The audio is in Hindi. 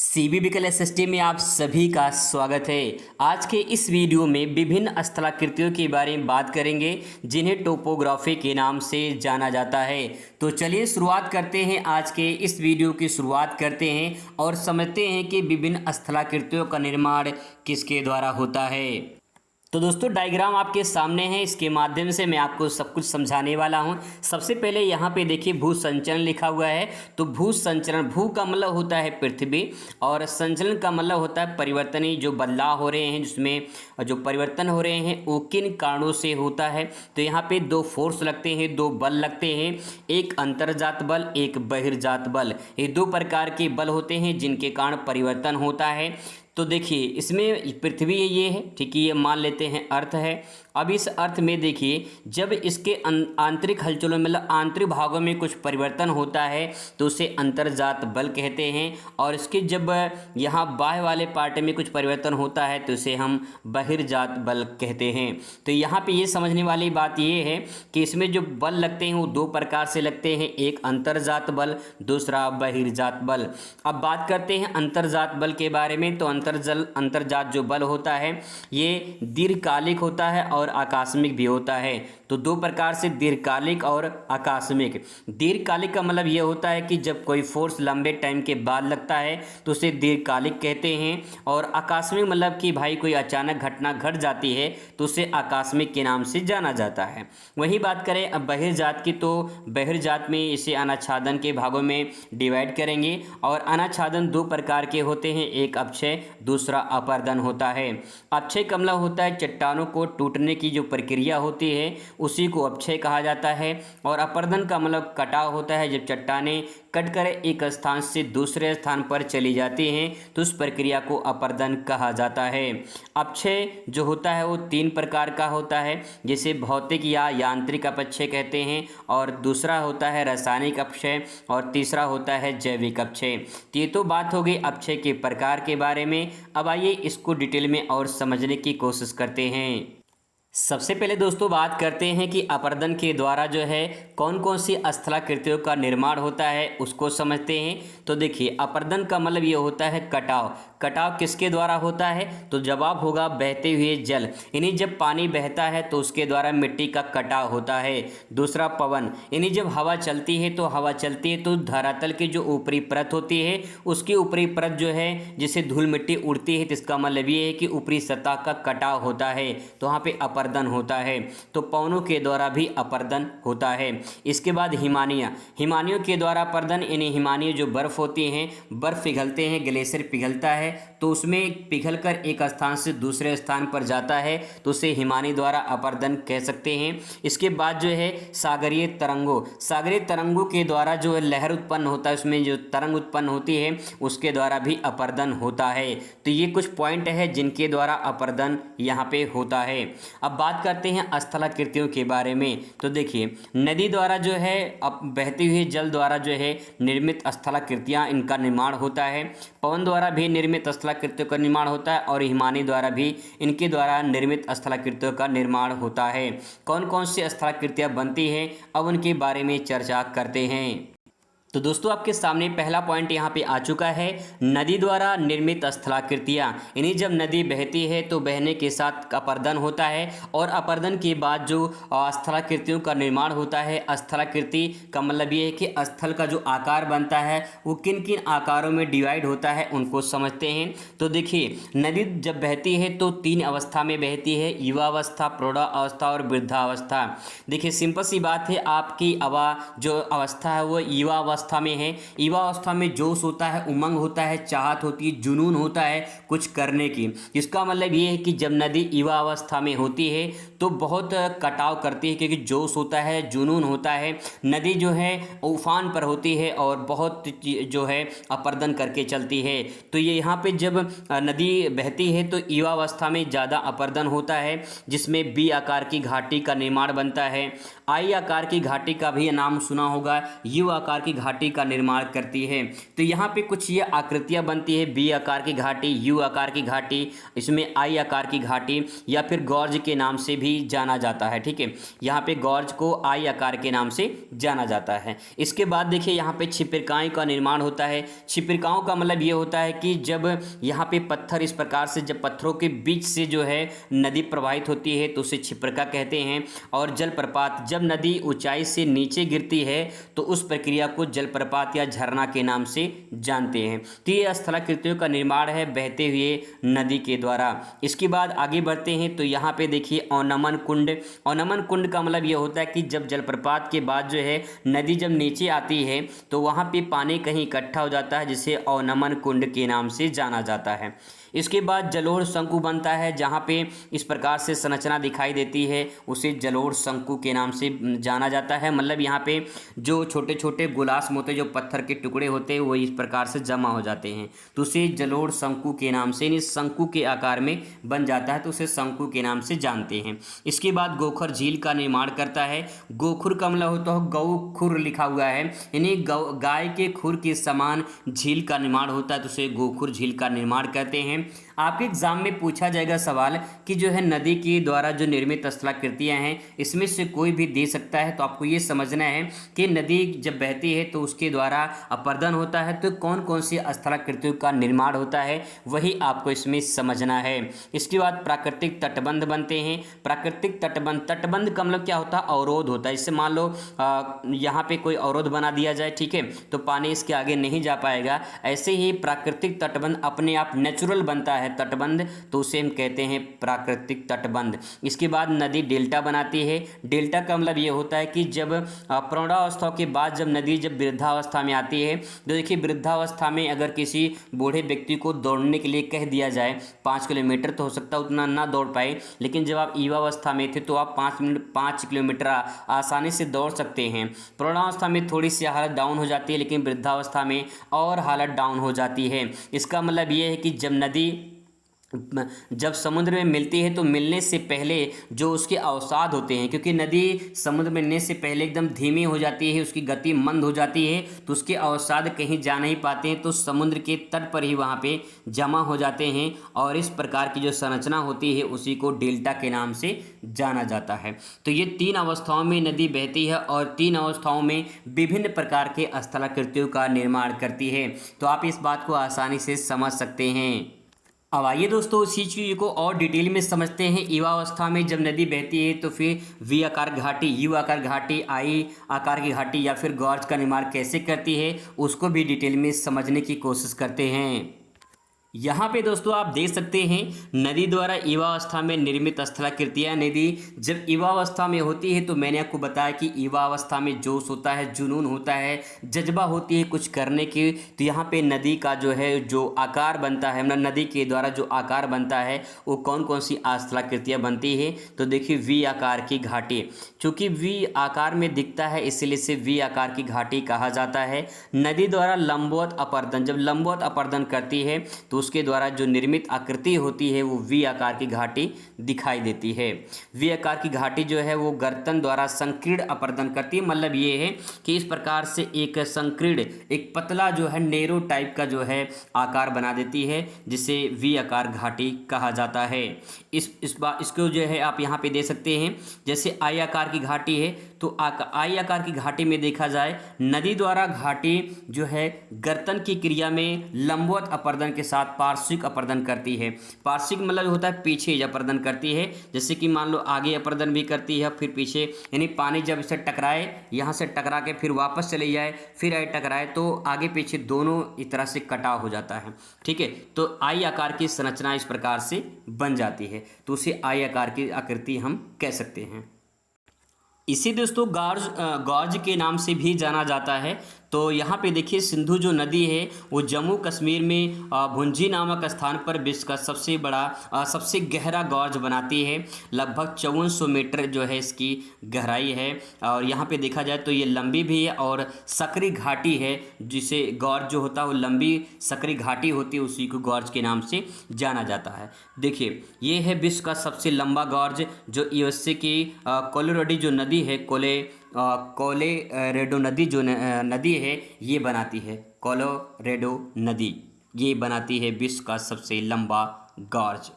सीबीबीकल एसएसटी में आप सभी का स्वागत है। आज के इस वीडियो में विभिन्न स्थलाकृतियों के बारे में बात करेंगे जिन्हें टोपोग्राफी के नाम से जाना जाता है। तो चलिए शुरुआत करते हैं। आज के इस वीडियो की शुरुआत करते हैं और समझते हैं कि विभिन्न स्थलाकृतियों का निर्माण किसके द्वारा होता है। तो दोस्तों डायग्राम आपके सामने है, इसके माध्यम से मैं आपको सब कुछ समझाने वाला हूं। सबसे पहले यहाँ पे देखिए भू संचलन लिखा हुआ है। तो भू संचलन, भू का मतलब होता है पृथ्वी और संचलन का मतलब होता है परिवर्तनीय जो बदलाव हो रहे हैं, जिसमें जो परिवर्तन हो रहे हैं वो किन कारणों से होता है। तो यहाँ पे दो फोर्स लगते हैं, दो बल लगते हैं, एक अंतर्जात बल, एक बहिर्जात बल। ये दो प्रकार के बल होते हैं जिनके कारण परिवर्तन होता है। तो देखिए इसमें पृथ्वी ये है, ठीक है, ये मान लेते हैं अर्थ है। अब इस अर्थ में देखिए जब इसके आंतरिक हलचलों मतलब आंतरिक भागों में कुछ परिवर्तन होता है तो उसे अंतर्जात बल कहते हैं, और इसके जब यहाँ बाह्य वाले पार्ट में कुछ परिवर्तन होता है तो उसे हम बहिर्जात बल कहते हैं। तो यहाँ पे ये समझने वाली बात ये है कि इसमें जो बल लगते हैं वो दो प्रकार से लगते हैं, एक अंतर्जात बल, दूसरा बहिर्जात बल। अब बात करते हैं अंतर्जात बल के बारे में। तो अंतर्जात जो बल होता है ये दीर्घकालिक होता है और आकस्मिक भी होता है। तो दो प्रकार से दीर्घकालिक और आकस्मिक। दीर्घकालिक का मतलब ये होता है कि जब कोई फोर्स लंबे टाइम के बाद लगता है तो उसे दीर्घकालिक कहते हैं, और आकस्मिक मतलब कि भाई कोई अचानक घटना घट जाती है तो उसे आकस्मिक के नाम से जाना जाता है। वही बात करें अब बहिर्जात की, तो बहिर्जात में इसे अनाच्छादन के भागों में डिवाइड करेंगे, और अनाच्छादन दो प्रकार के होते हैं, एक अपक्षय, दूसरा अपर्दन होता है। अपक्षय का मतलब होता है चट्टानों को टूटने की जो प्रक्रिया होती है उसी को अपक्षय कहा जाता है, और अपर्दन का मतलब कटाव होता है, जब चट्टानें कटकर एक स्थान से दूसरे स्थान पर चली जाती हैं तो उस प्रक्रिया को अपर्दन कहा जाता है। अपक्षय जो होता है वो तीन प्रकार का होता है, जैसे भौतिक या यांत्रिक अपक्षय कहते हैं, और दूसरा होता है रासायनिक अपक्षय, और तीसरा होता है जैविक अपक्षय। ये तो बात हो गई अपक्षय के प्रकार के बारे में। अब आइए इसको डिटेल में और समझने की कोशिश करते हैं। सबसे पहले दोस्तों बात करते हैं कि अपर्दन के द्वारा जो है कौन कौन सी स्थलाकृतियों का निर्माण होता है उसको समझते हैं। तो देखिए अपर्दन का मतलब ये होता है कटाव। कटाव किसके द्वारा होता है? तो जवाब होगा बहते हुए जल, यानी जब पानी बहता है तो उसके द्वारा मिट्टी का कटाव होता है। दूसरा पवन, यानी जब हवा चलती है तो धरातल की जो ऊपरी परत होती है उसकी ऊपरी परत जो है जिसे धूल मिट्टी उड़ती है, तो इसका मतलब ये है कि ऊपरी सतह का कटाव होता है, तो वहाँ पे अपर्दन होता है। तो पवनों के द्वारा भी अपर्दन होता है। इसके बाद हिमानियाँ, हिमानियों के द्वारा अपर्दन, यानी हिमानियाँ जो बर्फ़ होती हैं, बर्फ़ पिघलते हैं, ग्लेशियर पिघलता है तो उसमें पिघलकर एक स्थान से दूसरे स्थान पर जाता है तो उसे हिमानी द्वारा अपर्दन कह सकते हैं। इसके बाद जो है सागरीय तरंगों, सागरीय तरंगों के द्वारा जो है लहर उत्पन्न होता है, उसमें जो तरंग उत्पन्न होती है उसके द्वारा भी अपर्दन होता है। तो ये कुछ पॉइंट है जिनके द्वारा अपर्दन यहाँ पे होता है। अब बात करते हैं स्थलाकृतियों के बारे में। तो देखिए नदी द्वारा जो है अब बहते हुए जल द्वारा जो है निर्मित स्थलाकृतियाँ, इनका निर्माण होता है। पवन द्वारा भी निर्मित स्थलाकृतियों का निर्माण होता है, और हिमानी द्वारा भी इनके द्वारा निर्मित स्थलाकृतियों का निर्माण होता है। कौन कौन सी स्थलाकृतियाँ बनती हैं अब उनके बारे में चर्चा करते हैं। तो दोस्तों आपके सामने पहला पॉइंट यहाँ पे आ चुका है, नदी द्वारा निर्मित स्थलाकृतियाँ, यानी जब नदी बहती है तो बहने के साथ अपर्दन होता है, और अपर्दन के बाद जो स्थलाकृतियों का निर्माण होता है। स्थलाकृति का मतलब ये है कि स्थल का जो आकार बनता है वो किन किन आकारों में डिवाइड होता है उनको समझते हैं। तो देखिए नदी जब बहती है तो तीन अवस्था में बहती है, युवावस्था, प्रौढ़ावस्था और वृद्धावस्था। देखिए सिंपल सी बात है, आपकी जो अवस्था है वो युवा अवस्था में है। युवा अवस्था में जोश होता है, उमंग होता है, चाहत होती है, जुनून होता है कुछ करने की। इसका मतलब ये है कि जब नदी युवा अवस्था में होती है तो बहुत कटाव करती है, क्योंकि जोश होता है, जुनून होता है, नदी जो है उफान पर होती है और बहुत जो है अपर्दन करके चलती है। तो ये यहाँ पे जब नदी बहती है तो युवा अवस्था में ज़्यादा अपर्दन होता है, जिसमें बी आकार की घाटी का निर्माण बनता है। आई आकार की घाटी का भी नाम सुना होगा, यू आकार की घाटी का निर्माण करती है। तो यहाँ पे कुछ ये आकृतियाँ बनती है, बी आकार की घाटी, यू आकार की घाटी, इसमें आई आकार की घाटी या फिर गॉर्ज के नाम से भी जाना जाता है। ठीक है, यहाँ पे गॉर्ज को आई आकार के नाम से जाना जाता है। इसके बाद देखिए यहाँ पे छिपिरकाएँ का निर्माण होता है। छिपिरकाओं का मतलब ये होता है कि जब यहाँ पे पत्थर इस प्रकार से, जब पत्थरों के बीच से जो है नदी प्रवाहित होती है तो उसे छिपरका कहते हैं। और जलप्रपात, जब नदी ऊंचाई से नीचे गिरती है तो उस प्रक्रिया को जलप्रपात या झरना के नाम से जानते हैं। तो ये स्थलाकृतियों का निर्माण है बहते हुए नदी के द्वारा। इसके बाद आगे बढ़ते हैं तो यहाँ पे देखिए अवनमन कुंड। अवनमन कुंड का मतलब ये होता है कि जब जलप्रपात के बाद जो है नदी जब नीचे आती है तो वहाँ पे पानी कहीं इकट्ठा हो जाता है, जिसे अवनमन कुंड के नाम से जाना जाता है। इसके बाद जलोढ़ शंकु बनता है, जहाँ पे इस प्रकार से संरचना दिखाई देती है उसे जलोढ़ शंकु के नाम से जाना जाता है। मतलब यहाँ पे जो छोटे छोटे गुलास होते जो पत्थर के टुकड़े होते हैं वो इस प्रकार से जमा हो जाते हैं तो उसे जलोढ़ शंकु के नाम से, यानी शंकु के आकार में बन जाता है तो उसे शंकु के नाम से जानते हैं। इसके बाद गोखर झील का निर्माण करता है। गोखुर का मतलब होता है गौ खुर लिखा हुआ है, यानी गाय के खुर के समान झील का निर्माण होता है तो उसे गोखुर झील का निर्माण करते हैं। आपके एग्जाम में पूछा जाएगा सवाल कि जो है नदी के द्वारा जो निर्मित स्थलाकृतियाँ हैं इसमें से कोई भी दे सकता है। तो आपको ये समझना है कि नदी जब बहती है तो उसके द्वारा अपरदन होता है तो कौन कौन सी स्थलाकृतियों का निर्माण होता है वही आपको इसमें समझना है। इसके बाद प्राकृतिक तटबंध बनते हैं। प्राकृतिक तटबंध, तटबंध का मतलब क्या होता है? अवरोध होता है। इससे मान लो यहाँ पे कोई अवरोध बना दिया जाए, ठीक है, तो पानी इसके आगे नहीं जा पाएगा। ऐसे ही प्राकृतिक तटबंध अपने आप नेचुरल बनता है तटबंध, तो उसे हम कहते हैं प्राकृतिक तटबंध। इसके बाद नदी डेल्टा बनाती है। डेल्टा का मतलब ये होता है कि जब प्रौढ़ावस्था के बाद जब नदी जब वृद्धावस्था में आती है, तो देखिए वृद्धावस्था में अगर किसी बूढ़े व्यक्ति को दौड़ने के लिए कह दिया जाए 5 किलोमीटर, तो हो सकता है उतना ना दौड़ पाए, लेकिन जब आप युवावस्था में थे तो आप 5 किलोमीटर आसानी से दौड़ सकते हैं। प्रौढ़ावस्था में थोड़ी सी हालत डाउन हो जाती है, लेकिन वृद्धावस्था में और हालत डाउन हो जाती है। इसका मतलब ये है कि जब नदी जब समुद्र में मिलती है तो मिलने से पहले जो उसके अवसाद होते हैं, क्योंकि नदी समुद्र में मिलने से पहले एकदम धीमी हो जाती है, उसकी गति मंद हो जाती है, तो उसके अवसाद कहीं जा नहीं पाते हैं, तो समुद्र के तट पर ही वहाँ पे जमा हो जाते हैं और इस प्रकार की जो संरचना होती है उसी को डेल्टा के नाम से जाना जाता है। तो ये 3 अवस्थाओं में नदी बहती है और 3 अवस्थाओं में विभिन्न प्रकार के स्थलाकृतियों का निर्माण करती है। तो आप इस बात को आसानी से समझ सकते हैं। अब आइए दोस्तों इसी चीज़ को और डिटेल में समझते हैं। युवावस्था में जब नदी बहती है तो फिर वी आकार घाटी, यू आकार घाटी, आई आकार की घाटी या फिर गॉर्ज का निर्माण कैसे करती है उसको भी डिटेल में समझने की कोशिश करते हैं। यहाँ पे दोस्तों आप देख सकते हैं नदी द्वारा युवावस्था में निर्मित स्थलाकृतियाँ। नदी जब युवावस्था में होती है तो मैंने आपको बताया कि युवावस्था में जोश होता है, जुनून होता है, जज्बा होती है कुछ करने की। तो यहाँ पे नदी का जो है जो आकार बनता है, मतलब नदी के द्वारा जो आकार बनता है वो कौन कौन सी स्थलाकृतियाँ बनती है। तो देखिए वी आकार की घाटी, चूँकि वी आकार में दिखता है इसलिए इसे वी आकार की घाटी कहा जाता है। नदी द्वारा लंबवत अपरदन, जब लंबवत अपरदन करती है तो उसके द्वारा जो निर्मित आकृति होती है वो वी आकार की घाटी दिखाई देती है। वी आकार की घाटी जो है वो गर्तन द्वारा संकीर्ण अपरदन करती है। मतलब ये है कि इस प्रकार से एक संकीर्ण, एक पतला जो है नेरो टाइप का जो है आकार बना देती है, जिसे वी आकार घाटी कहा जाता है। इसको जो है आप यहाँ पे दे सकते हैं। जैसे आई आकार की घाटी है तो आई आकार की घाटी में देखा जाए नदी द्वारा घाटी जो है गर्तन की क्रिया में लंबवत अपरदन के साथ पार्श्विक अपरदन करती है। पार्श्विक मतलब होता है पीछे अपरदन करती है, जैसे कि मान लो आगे अपरदन भी करती है फिर पीछे, यानी पानी जब इसे टकराए, यहाँ से टकरा के फिर वापस चले जाए फिर आई टकराए तो आगे पीछे दोनों इस तरह से कटाव हो जाता है। ठीक है, तो आई आकार की संरचना इस प्रकार से बन जाती है, तो उसे आई आकार की आकृति हम कह सकते हैं। इसी दोस्तों गॉर्ज के नाम से भी जाना जाता है। तो यहाँ पे देखिए सिंधु जो नदी है वो जम्मू कश्मीर में भुंजी नामक स्थान पर विश्व का सबसे बड़ा सबसे गहरा गॉर्ज बनाती है। लगभग 5400 मीटर जो है इसकी गहराई है और यहाँ पे देखा जाए तो ये लंबी भी है और सकरी घाटी है, जिसे गॉर्ज जो होता है वो लंबी सकरी घाटी होती है, उसी को गॉर्ज के नाम से जाना जाता है। देखिए ये है विश्व का सबसे लंबा गॉर्ज जो यूएसए की कोलोराडो जो नदी है कोलोरेडो नदी जो नदी है ये बनाती है, कोलोरेडो नदी ये बनाती है विश्व का सबसे लंबा गॉर्ज।